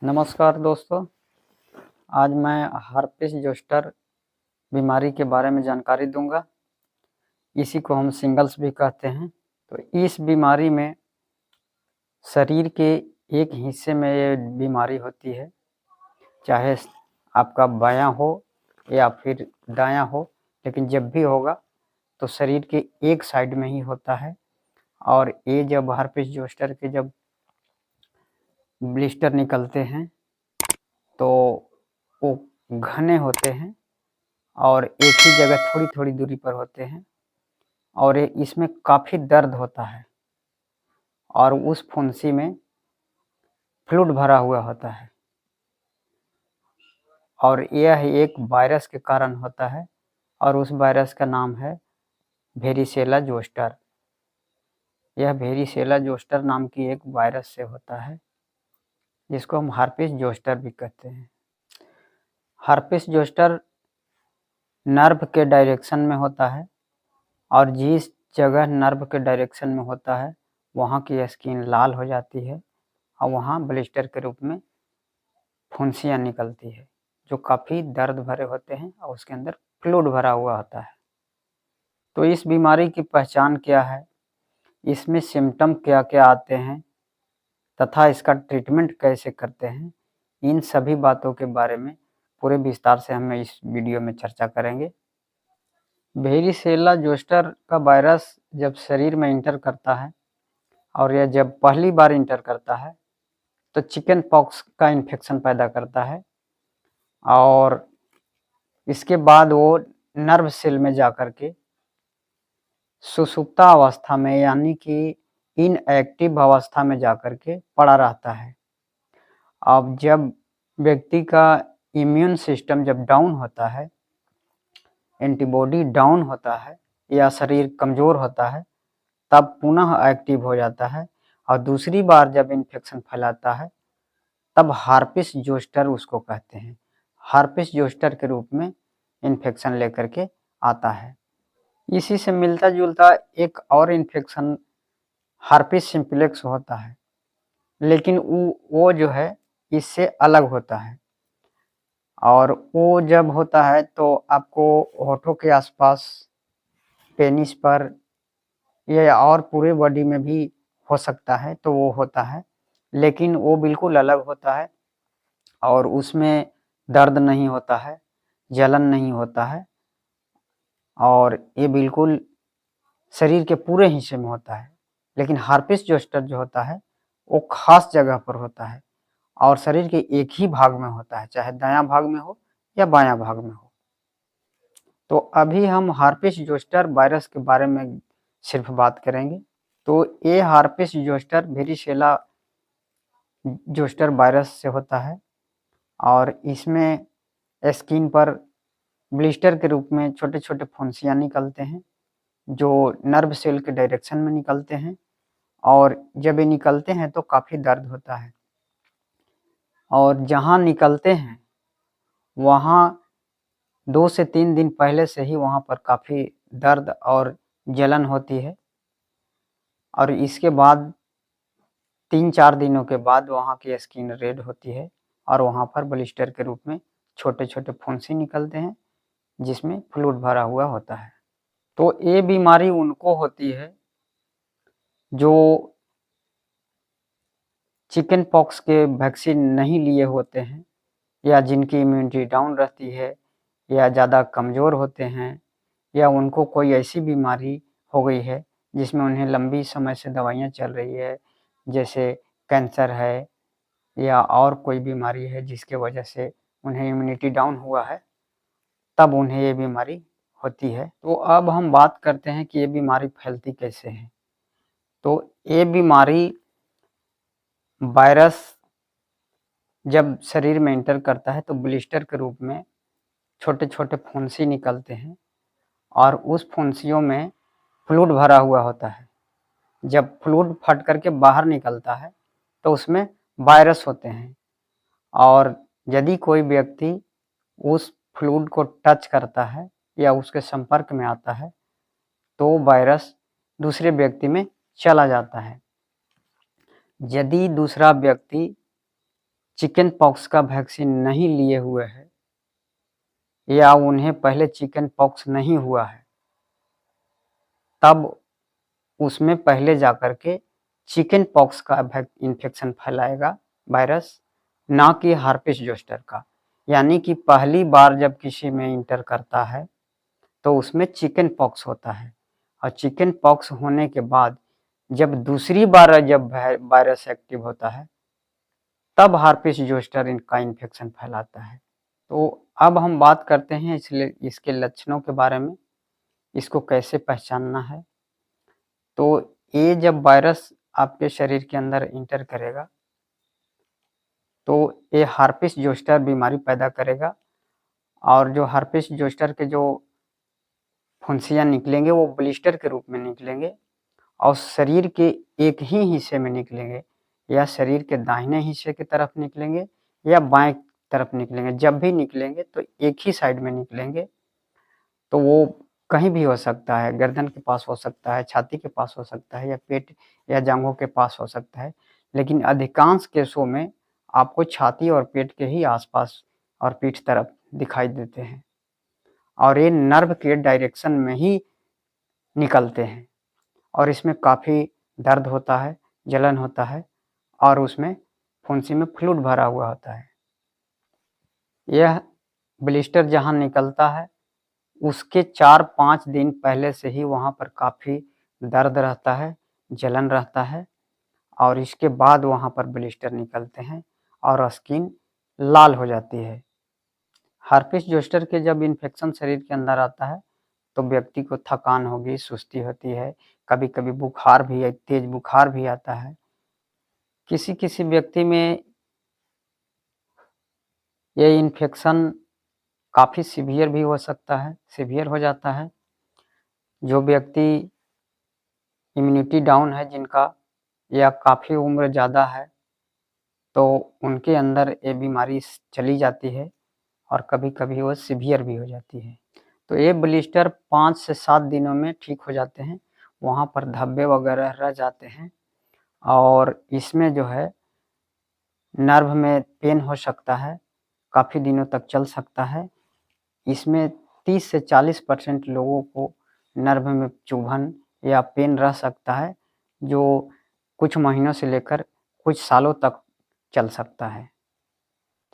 नमस्कार दोस्तों। आज मैं हर्पिस जोस्टर बीमारी के बारे में जानकारी दूंगा। इसी को हम सिंगल्स भी कहते हैं। तो इस बीमारी में शरीर के एक हिस्से में ये बीमारी होती है, चाहे आपका बायां हो या फिर दायां हो, लेकिन जब भी होगा तो शरीर के एक साइड में ही होता है। और ये जब हर्पिस जोस्टर के जब ब्लिस्टर निकलते हैं तो वो घने होते हैं और एक ही जगह थोड़ी थोड़ी दूरी पर होते हैं और इसमें काफ़ी दर्द होता है और उस फुंसी में फ्लूइड भरा हुआ होता है और यह एक वायरस के कारण होता है और उस वायरस का नाम है वेरिसेला जोस्टर। यह वेरिसेला जोस्टर नाम की एक वायरस से होता है, जिसको हम हर्पिस जोस्टर भी कहते हैं। हर्पिस जोस्टर नर्व के डायरेक्शन में होता है और जिस जगह नर्व के डायरेक्शन में होता है वहाँ की स्किन लाल हो जाती है और वहाँ ब्लिस्टर के रूप में फुंसियाँ निकलती है, जो काफ़ी दर्द भरे होते हैं और उसके अंदर फ्लूइड भरा हुआ होता है। तो इस बीमारी की पहचान क्या है, इसमें सिम्टम क्या क्या आते हैं तथा इसका ट्रीटमेंट कैसे करते हैं, इन सभी बातों के बारे में पूरे विस्तार से हम इस वीडियो में चर्चा करेंगे। वेरिसेला जोस्टर का वायरस जब शरीर में इंटर करता है और यह जब पहली बार इंटर करता है तो चिकन पॉक्स का इन्फेक्शन पैदा करता है और इसके बाद वो नर्व सेल में जाकर के सुषुप्ता अवस्था में यानी कि इनएक्टिव अवस्था में जाकर के पड़ा रहता है। अब जब व्यक्ति का इम्यून सिस्टम जब डाउन होता है, एंटीबॉडी डाउन होता है या शरीर कमज़ोर होता है, तब पुनः एक्टिव हो जाता है और दूसरी बार जब इन्फेक्शन फैलाता है तब हर्पिस जोस्टर उसको कहते हैं। हर्पिस जोस्टर के रूप में इन्फेक्शन लेकर के आता है। इसी से मिलता जुलता एक और इन्फेक्शन हर्पिस सिम्प्लेक्स होता है, लेकिन वो जो है इससे अलग होता है और वो जब होता है तो आपको होठों के आसपास, पेनिस पर या और पूरे बॉडी में भी हो सकता है, तो वो होता है, लेकिन वो बिल्कुल अलग होता है और उसमें दर्द नहीं होता है, जलन नहीं होता है और ये बिल्कुल शरीर के पूरे हिस्से में होता है। लेकिन हर्पिस जोस्टर जो होता है वो खास जगह पर होता है और शरीर के एक ही भाग में होता है, चाहे दायां भाग में हो या बायां भाग में हो। तो अभी हम हर्पिस जोस्टर वायरस के बारे में सिर्फ बात करेंगे। तो ये herpes zoster varicella zoster virus से होता है और इसमें स्किन पर ब्लिस्टर के रूप में छोटे छोटे फुंसियाँ निकलते हैं, जो नर्व सेल के डायरेक्शन में निकलते हैं और जब ये निकलते हैं तो काफ़ी दर्द होता है और जहाँ निकलते हैं वहाँ 2 से 3 दिन पहले से ही वहाँ पर काफ़ी दर्द और जलन होती है और इसके बाद 3-4 दिनों के बाद वहाँ की स्किन रेड होती है और वहाँ पर ब्लिस्टर के रूप में छोटे छोटे फुंसी निकलते हैं, जिसमें फ्लूइड भरा हुआ होता है। तो ये बीमारी उनको होती है जो चिकन पॉक्स के वैक्सीन नहीं लिए होते हैं या जिनकी इम्यूनिटी डाउन रहती है या ज़्यादा कमज़ोर होते हैं या उनको कोई ऐसी बीमारी हो गई है जिसमें उन्हें लंबी समय से दवाइयाँ चल रही है, जैसे कैंसर है या और कोई बीमारी है जिसके वजह से उन्हें इम्यूनिटी डाउन हुआ है, तब उन्हें ये बीमारी होती है। तो अब हम बात करते हैं कि ये बीमारी फैलती कैसे है। तो ये बीमारी वायरस जब शरीर में एंटर करता है तो ब्लिस्टर के रूप में छोटे छोटे फुंसी निकलते हैं और उस फुंसियों में फ्लूइड भरा हुआ होता है। जब फ्लूइड फट करके बाहर निकलता है तो उसमें वायरस होते हैं और यदि कोई व्यक्ति उस फ्लूइड को टच करता है या उसके संपर्क में आता है तो वायरस दूसरे व्यक्ति में चला जाता है। यदि दूसरा व्यक्ति चिकन पॉक्स का वैक्सीन नहीं लिए हुए हैं या उन्हें पहले चिकन पॉक्स नहीं हुआ है, तब उसमें पहले जाकर के चिकन पॉक्स का इन्फेक्शन फैलाएगा वायरस, ना कि हार्पिस जोस्टर का। यानी कि पहली बार जब किसी में इंटर करता है तो उसमें चिकन पॉक्स होता है, और चिकन पॉक्स होने के बाद जब दूसरी बार जब वायरस एक्टिव होता है तब हार्पिस जोस्टर इनका इन्फेक्शन फैलाता है। तो अब हम बात करते हैं इसलिए इसके लक्षणों के बारे में, इसको कैसे पहचानना है। तो ये जब वायरस आपके शरीर के अंदर इंटर करेगा तो ये हार्पिस जोस्टर बीमारी पैदा करेगा, और जो हार्पिस जोस्टर के जो फुंसियाँ निकलेंगे वो ब्लिस्टर के रूप में निकलेंगे और शरीर के एक ही हिस्से में निकलेंगे, या शरीर के दाहिने हिस्से की तरफ निकलेंगे या बाएं तरफ निकलेंगे। जब भी निकलेंगे तो एक ही साइड में निकलेंगे, तो वो कहीं भी हो सकता है, गर्दन के पास हो सकता है, छाती के पास हो सकता है, या पेट या जांघों के पास हो सकता है, लेकिन अधिकांश केसों में आपको छाती और पेट के ही आसपास और पीठ तरफ दिखाई देते हैं, और ये नर्व के डायरेक्शन में ही निकलते हैं, और इसमें काफ़ी दर्द होता है, जलन होता है, और उसमें फुंसी में फ्लूइड भरा हुआ होता है। यह ब्लिस्टर जहाँ निकलता है उसके 4-5 दिन पहले से ही वहाँ पर काफ़ी दर्द रहता है, जलन रहता है, और इसके बाद वहाँ पर ब्लिस्टर निकलते हैं और स्किन लाल हो जाती है। हार्पिस जोस्टर के जब इन्फेक्शन शरीर के अंदर आता है तो व्यक्ति को थकान होगी, सुस्ती होती है, कभी-कभी बुखार भी, तेज बुखार भी आता है। किसी-किसी व्यक्ति में ये इन्फेक्शन काफ़ी सीवियर भी हो सकता है, सीवियर हो जाता है। जो व्यक्ति इम्यूनिटी डाउन है जिनका, या काफ़ी उम्र ज़्यादा है, तो उनके अंदर ये बीमारी चली जाती है और कभी-कभी वो सीवियर भी हो जाती है। तो ये ब्लिस्टर 5 से 7 दिनों में ठीक हो जाते हैं, वहाँ पर धब्बे वगैरह रह जाते हैं, और इसमें जो है नर्व में पेन हो सकता है, काफ़ी दिनों तक चल सकता है। इसमें 30 से 40% लोगों को नर्व में चुभन या पेन रह सकता है, जो कुछ महीनों से लेकर कुछ सालों तक चल सकता है।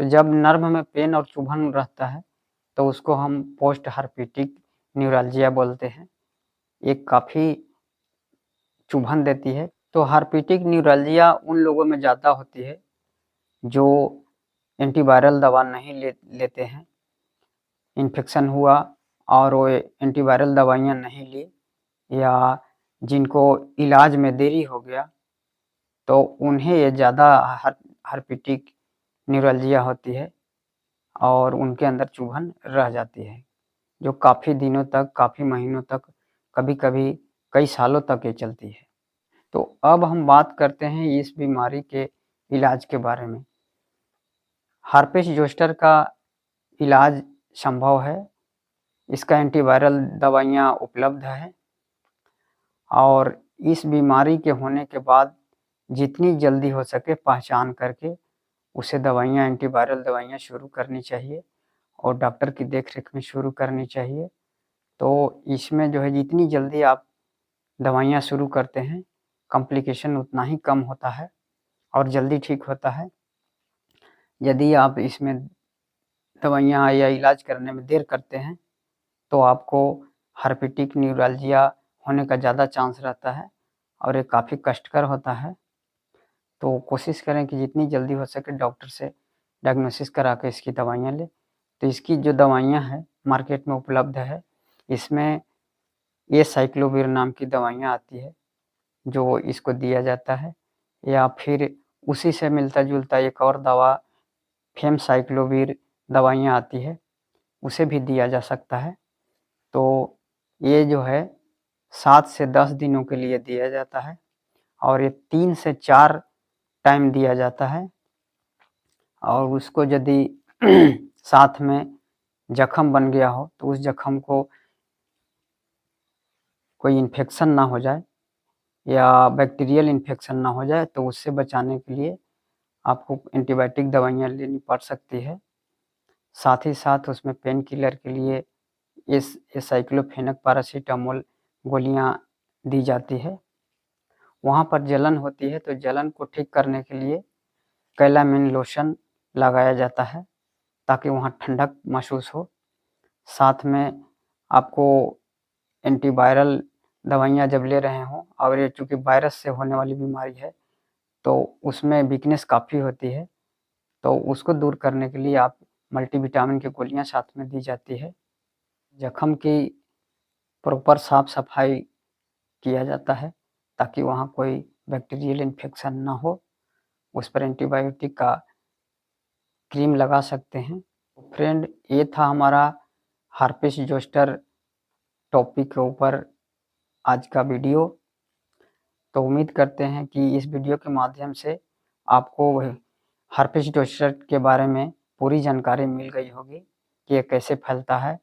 तो जब नर्व में पेन और चुभन रहता है तो उसको हम पोस्ट हार्पिटिक न्यूरल्जिया बोलते हैं। ये काफ़ी चुभन देती है। तो हार्पिटिक न्यूरल्जिया उन लोगों में ज़्यादा होती है जो एंटीवायरल दवा नहीं लेते हैं। इन्फेक्शन हुआ और वो एंटीवायरल दवाइयाँ नहीं ली, या जिनको इलाज में देरी हो गया, तो उन्हें ये ज़्यादा हार्पिटिक न्यूरल्जिया होती है और उनके अंदर चुभन रह जाती है, जो काफ़ी दिनों तक, काफ़ी महीनों तक, कभी-कभी कई सालों तक ये चलती है। तो अब हम बात करते हैं इस बीमारी के इलाज के बारे में। हार्पिस जोस्टर का इलाज संभव है, इसका एंटीवायरल दवाइयाँ उपलब्ध हैं, और इस बीमारी के होने के बाद जितनी जल्दी हो सके पहचान करके उसे दवाइयाँ, एंटीवायरल दवाइयाँ शुरू करनी चाहिए और डॉक्टर की देख-रेख में शुरू करनी चाहिए। तो इसमें जो है जितनी जल्दी आप दवाइयाँ शुरू करते हैं, कॉम्प्लिकेशन उतना ही कम होता है और जल्दी ठीक होता है। यदि आप इसमें दवाइयाँ या इलाज करने में देर करते हैं, तो आपको हार्पिटिक न्यूरल्जिया होने का ज़्यादा चांस रहता है और ये काफ़ी कष्टकर होता है। तो कोशिश करें कि जितनी जल्दी हो सके डॉक्टर से डायग्नोसिस करा के इसकी दवाइयाँ लें। तो इसकी जो दवाइयाँ हैं मार्केट में उपलब्ध है, इसमें एसाइक्लोविर नाम की दवाइयाँ आती है, जो इसको दिया जाता है, या फिर उसी से मिलता-जुलता एक और दवा फेमसाइक्लोविर दवाइयाँ आती है, उसे भी दिया जा सकता है। तो ये जो है 7 से 10 दिनों के लिए दिया जाता है और ये 3 से 4 टाइम दिया जाता है, और उसको यदि साथ में जख्म बन गया हो तो उस जख्म को कोई इन्फेक्शन ना हो जाए या बैक्टीरियल इन्फेक्शन ना हो जाए, तो उससे बचाने के लिए आपको एंटीबायोटिक दवाइयाँ लेनी पड़ सकती है। साथ ही साथ उसमें पेन किलर के लिए एसाइक्लोफेनक पैरासिटामोल गोलियाँ दी जाती है। वहाँ पर जलन होती है तो जलन को ठीक करने के लिए कैलामिन लोशन लगाया जाता है ताकि वहाँ ठंडक महसूस हो। साथ में आपको एंटीवायरल दवाइयाँ जब ले रहे हों और ये चूँकि वायरस से होने वाली बीमारी है तो उसमें वीकनेस काफ़ी होती है, तो उसको दूर करने के लिए आप मल्टीविटामिन की गोलियाँ साथ में दी जाती है। जख्म की प्रॉपर साफ-सफाई किया जाता है ताकि वहाँ कोई बैक्टीरियल इन्फेक्शन ना हो। उस पर एंटीबायोटिक का क्रीम लगा सकते हैं। फ्रेंड, ये था हमारा हर्पिस जोस्टर टॉपिक के ऊपर आज का वीडियो। तो उम्मीद करते हैं कि इस वीडियो के माध्यम से आपको हर्पिस जोस्टर के बारे में पूरी जानकारी मिल गई होगी कि ये कैसे फैलता है,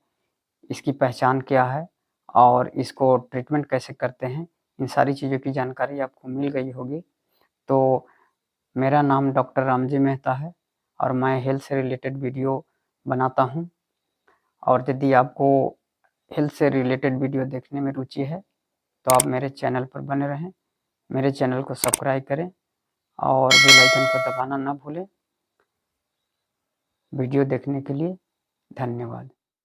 इसकी पहचान क्या है और इसको ट्रीटमेंट कैसे करते हैं। इन सारी चीज़ों की जानकारी आपको मिल गई होगी। तो मेरा नाम डॉक्टर रामजी मेहता है और मैं हेल्थ से रिलेटेड वीडियो बनाता हूँ। और यदि आपको हेल्थ से रिलेटेड वीडियो देखने में रुचि है तो आप मेरे चैनल पर बने रहें। मेरे चैनल को सब्सक्राइब करें और बेल आइकन को दबाना ना भूलें। वीडियो देखने के लिए धन्यवाद।